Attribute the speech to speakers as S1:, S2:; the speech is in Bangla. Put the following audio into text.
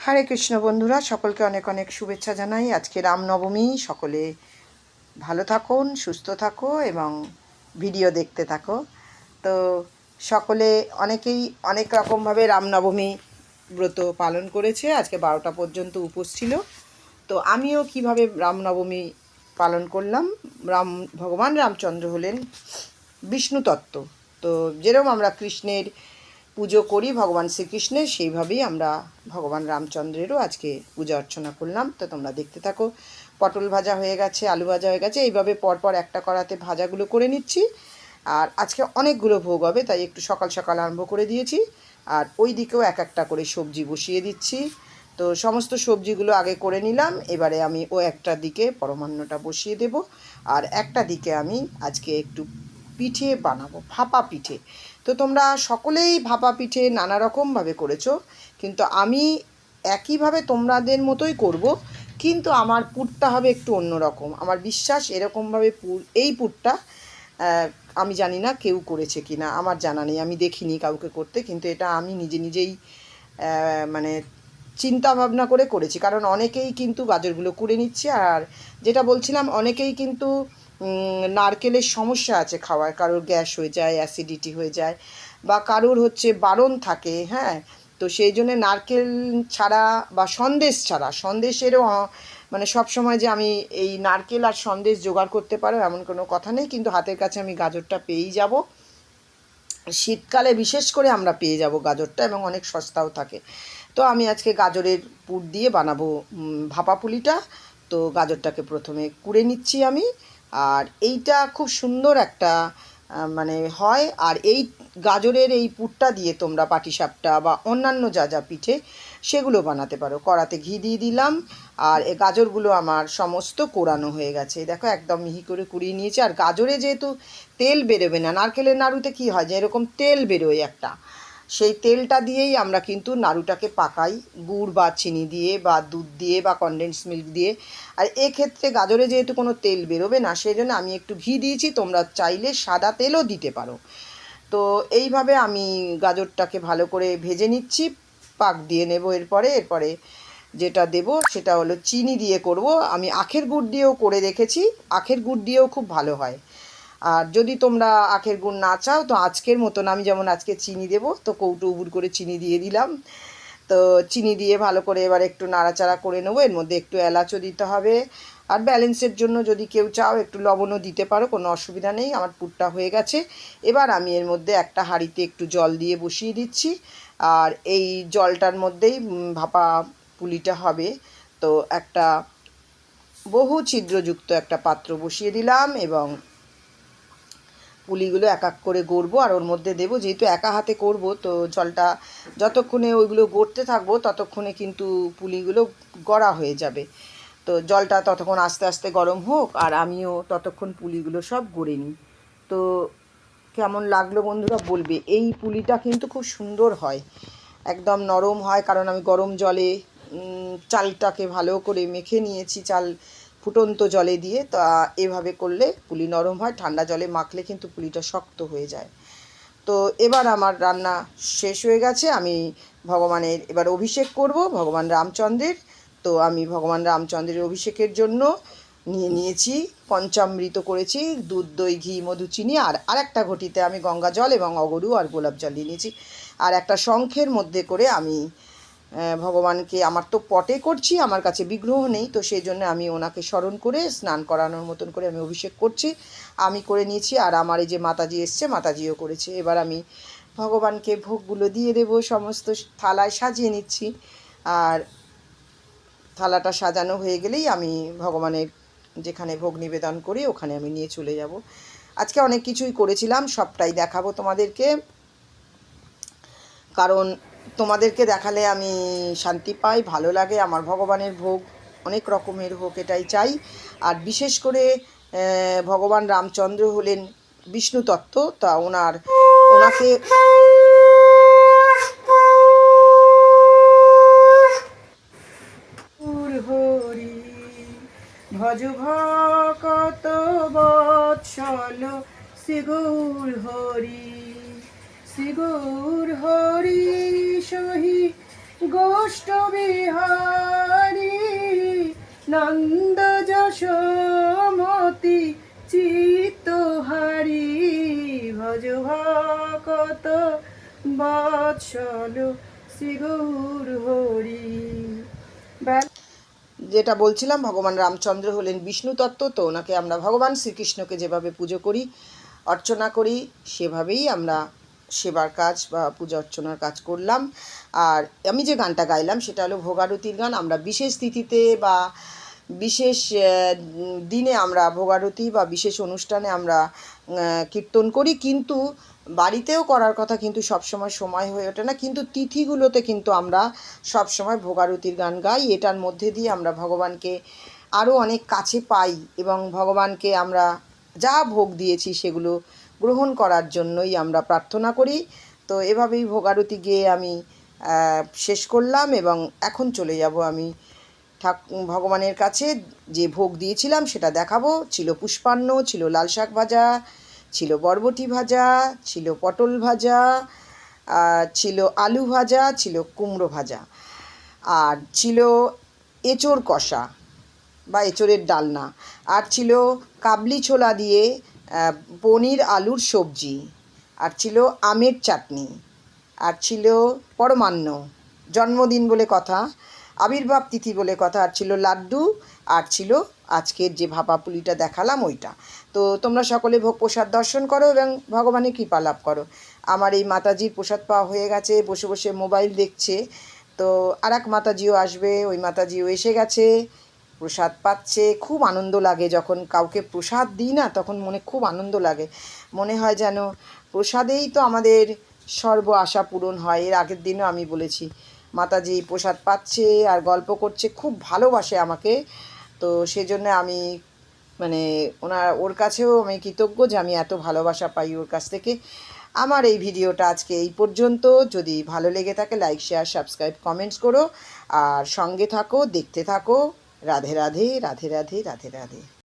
S1: হরে কৃষ্ণ বন্ধুরা, সকলকে অনেক অনেক শুভেচ্ছা জানাই। আজকে রামনবমী, সকলে ভালো থাকুন, সুস্থ থাকো এবং ভিডিও দেখতে থাকো। তো সকলে অনেকেই অনেক রকমভাবে রামনবমী ব্রত পালন করেছে। আজকে 12টা পর্যন্ত উপোস ছিল। তো আমিও কিভাবে রামনবমী পালন করলাম। ভগবান রামচন্দ্র হলেন বিষ্ণু তত্ত্ব। তো যেরকম আমরা কৃষ্ণের পুজো করি ভগবান শ্রীকৃষ্ণের, সেইভাবেই আমরা ভগবান রামচন্দ্রেরও আজকে পূজা অর্চনা করলাম। তো তোমরা দেখতে থাকো। পটল ভাজা হয়ে গেছে, আলু ভাজা হয়ে গেছে, এইভাবে পরপর একটা কড়াতে ভাজাগুলো করে নিচ্ছি। আর আজকে অনেকগুলো ভোগ হবে, তাই একটু সকাল সকাল আরম্ভ করে দিয়েছি। আর ওই দিকেও এক একটা করে সবজি বসিয়ে দিচ্ছি। তো সমস্ত সবজিগুলো আগে করে নিলাম। এবারে আমি একটা দিকে পরমান্নটা বসিয়ে দেব, আর একটা দিকে আমি আজকে একটু পিঠে বানাবো, ভাপা পিঠে। তো তোমরা সকলেই ভাপা পিঠে নানা রকমভাবে করেছো, কিন্তু আমি একইভাবে তোমাদের মতোই করব, কিন্তু আমার পুরটা হবে একটু অন্যরকম। আমার বিশ্বাস এরকমভাবে এই পুরটা আমি জানি না কেউ করেছে কি না, আমার জানা নেই, আমি দেখিনি কাউকে করতে, কিন্তু এটা আমি নিজেই মানে চিন্তা ভাবনা করে করেছি। কারণ অনেকেই কিন্তু গাজরগুলো কুড়ে নিচ্ছে, আর যেটা বলছিলাম অনেকেই কিন্তু নারকেলের সমস্যা আছে খাওয়ার, কারোর গ্যাস হয়ে যায়, অ্যাসিডিটি হয়ে যায়, বা কারোর হচ্ছে বারণ থাকে। হ্যাঁ, তো সেই জন্য নারকেল ছাড়া বা সন্দেশেরও মানে সব সময় যে আমি এই নারকেল আর সন্দেশ জোগাড় করতে পারো এমন কোনো কথা নেই, কিন্তু হাতের কাছে আমি গাজরটা পেয়েই যাব। শীতকালে বিশেষ করে আমরা পেয়ে যাব গাজরটা, এবং অনেক সস্তাও থাকে। তো আমি আজকে গাজরের পুর দিয়ে বানাবো ভাপা পুলিটা। তো গাজরটাকে প্রথমে কুড়ে নিচ্ছি আমি। আর এইটা খুব সুন্দর একটা মানে হয়। আর এই গাজরের এই পুরটা দিয়ে তোমরা পাটিসাপটা বা অন্যান্য যা যা পিঠে সেগুলো বানাতে পারো। কড়াতে ঘি দিয়ে দিলাম, আর এই গাজরগুলো আমার সমস্ত কোরানো হয়ে গেছে। দেখো একদম মিহি করে কুড়িয়ে নিয়েছি। আর গাজরে যেহেতু তেল বেরোবে না, নারকেলের নাড়ুতে কী হয় যে এরকম তেল বেরোয় একটা, সেই তেলটা দিয়েই আমরা কিন্তু নাড়ুটাকে পাকাই, গুড় বা চিনি দিয়ে বা দুধ দিয়ে বা কনডেন্স মিল্ক দিয়ে। আর এক্ষেত্রে গাজরে যেহেতু কোনো তেল বেরোবে না, সেই জন্য আমি একটু ঘি দিয়েছি, তোমরা চাইলে সাদা তেলও দিতে পারো। তো এইভাবে আমি গাজরটাকে ভালো করে ভেজে নিচ্ছি, পাক দিয়ে নেব। এরপরে যেটা দেব সেটা হলো চিনি দিয়ে করব। আমি আখের গুড় দিয়েও করে রেখেছি, আখের গুড় দিয়েও খুব ভালো হয়। আর যদি তোমরা আখের গুড় না চাও, তো আজকের মতন আমি যেমন আজকে চিনি দেবো, তো কৌটো উবুর করে চিনি দিয়ে দিলাম। তো চিনি দিয়ে ভালো করে এবার একটু নাড়াচাড়া করে নেবো। এর মধ্যে একটু এলাচও দিতে হবে, আর ব্যালেন্সের জন্য যদি কেউ চাও একটু লবণও দিতে পারো, কোনো অসুবিধা নেই। আমার পুরটা হয়ে গেছে। এবার আমি এর মধ্যে একটা হাঁড়িতে একটু জল দিয়ে বসিয়ে দিচ্ছি, আর এই জলটার মধ্যেই ভাপা পুলিটা হবে। তো একটা বহু ছিদ্রযুক্ত একটা পাত্র বসিয়ে দিলাম, এবং পুলিগুলো এক এক করে গড়বো আর ওর মধ্যে দেবো। যেহেতু একা হাতে করব, তো জলটা যতক্ষণে ওইগুলো গড়তে থাকবো ততক্ষণে কিন্তু পুলিগুলো গড়া হয়ে যাবে। তো জলটা ততক্ষণ আস্তে আস্তে গরম হোক, আর আমিও ততক্ষণ পুলিগুলো সব গড়ে নিই। তো কেমন লাগলো বন্ধুরা বলবে। এই পুলিটা কিন্তু খুব সুন্দর হয়, একদম নরম হয়, কারণ আমি গরম জলে চালটাকে ভালো করে মেখে নিয়েছি, চাল ফুটন্ত জলে দিয়ে। তা এভাবে করলে পুলি নরম হয়, ঠান্ডা জলে মাখলে কিন্তু পুলিটা শক্ত হয়ে যায়। তো এবার আমার রান্না শেষ হয়ে গেছে। আমি ভগবানের এবার অভিষেক করব, ভগবান রামচন্দ্রের। তো আমি ভগবান রামচন্দ্রের অভিষেকের জন্য নিয়েছি পঞ্চামৃত করেছি, দুধ দই ঘি মধু চিনি, আর আরেকটা ঘটিতে আমি গঙ্গা জল এবং অগরু আর গোলাপ জল নিয়ে নিয়েছি। আর একটা শঙ্খের মধ্যে করে আমি ভগবানকে, আমার তো পটে করছি, আমার কাছে বিগ্রহ নেই, তো সেই জন্য আমি ওনাকে স্মরণ করে স্নান করানোর মতন করে আমি অভিষেক করছি। আমি করে নিয়েছি, আর আমার এই যে মাতাজি এসছে, মাতাজিও করেছে। এবার আমি ভগবানকে ভোগগুলো দিয়ে দেবো, সমস্ত থালায় সাজিয়ে নিচ্ছি। আর থালাটা সাজানো হয়ে গেলেই আমি ভগবানের যেখানে ভোগ নিবেদন করি ওখানে আমি নিয়ে চলে যাব। আজকে অনেক কিছুই করেছিলাম, সবটাই দেখাবো তোমাদেরকে, কারণ তোমাদেরকে দেখালে আমি শান্তি পাই, ভালো লাগে। আমার ভগবানের ভোগ অনেক রকমের হোক, এটাই চাই। আর বিশেষ করে ভগবান রামচন্দ্র হলেন বিষ্ণু তত্ত্ব, তা ওনাকে হরি ভজ ভকত বৎসল শ্রী গৌর হরি, শ্রী গৌর হরি সহি গৌর অষ্টবিহারী নন্দ যশোমতি চিত্তহারী ভজ ভকত বৎসল শ্রী গৌর হরি। যেটা বলছিলাম, ভগবান রামচন্দ্র হলেন বিষ্ণু তত্ত্ব, তো ওনাকে আমরা ভগবান শ্রীকৃষ্ণকে যেভাবে পুজো করি, অর্চনা করি, সেভাবেই আমরা সেবার কাজ বা পূজা অর্চনার কাজ করলাম। আর আমি যে গানটা গাইলাম সেটা হলো ভোগারতির গান। আমরা বিশেষ তিথিতে বা বিশেষ দিনে আমরা ভোগারতি বা বিশেষ অনুষ্ঠানে আমরা কীর্তন করি, কিন্তু বাড়িতেও করার কথা, কিন্তু সবসময় সময় হয়ে ওঠে না। কিন্তু তিথিগুলোতে কিন্তু আমরা সবসময় ভোগারতির গান গাই। এটার মধ্যে দিয়ে আমরা ভগবানকে আরও অনেক কাছে পাই এবং ভগবানকে আমরা যা ভোগ দিয়েছি সেগুলো গ্রহণ করার জন্যই আমরা প্রার্থনা করি। তো এভাবেই ভোগারতি গিয়ে আমি শেষ করলাম এবং এখন চলে যাব আমি ভগবানের কাছে। যে ভোগ দিয়েছিলাম সেটা দেখাবো। ছিল পুষ্পান্ন, ছিল লাল শাক ভাজা, ছিল বরবটি ভাজা, ছিল পটল ভাজা, ছিল আলু ভাজা, ছিল কুমড়ো ভাজা, আর ছিল এঁচোড় কষা বা এঁচোড়ের ডালনা, আর ছিল কাবলি ছোলা দিয়ে পনির আলুর সবজি, আর ছিল আমের চাটনি, আর ছিল পরমান্ন, জন্মদিন বলে কথা, আবির্ভাব তিথি বলে কথা, আর ছিল লাড্ডু, আর ছিল আজকের যে ভাপা পুলিটা দেখালাম ওইটা। তো তোমরা সকলে ভোগ প্রসাদ দর্শন করো এবং ভগবানের কৃপা লাভ করো। আমার এই মাতাজির প্রসাদ পাওয়া হয়ে গেছে, বসে বসে মোবাইল দেখছে। তো আর এক মাতাজিও আসবে, ওই মাতাজিও এসে গেছে, প্রসাদ পাচ্ছে। খুব আনন্দ লাগে যখন কাউকে প্রসাদ দিই না, তখন মনে খুব আনন্দ লাগে। মনে হয় যেন প্রসাদেই তো আমাদের সর্ব আশা পূরণ হয়। এর আগের দিনও আমি বলেছি, মাতাজি প্রসাদ পাচ্ছে আর গল্প করছে, খুব ভালোবাসে আমাকে। তো সেজন্য আমি ওর কাছেও আমি কৃতজ্ঞ যে আমি এত ভালোবাসা পাই ওর কাছ থেকে। আমার এই ভিডিওটা আজকে এই পর্যন্ত। যদি ভালো লেগে থাকে লাইক, শেয়ার, সাবস্ক্রাইব, কমেন্টস করো আর সঙ্গে থাকো, দেখতে থাকো। রাধে রাধে, রাধে রাধে, রাধে রাধে।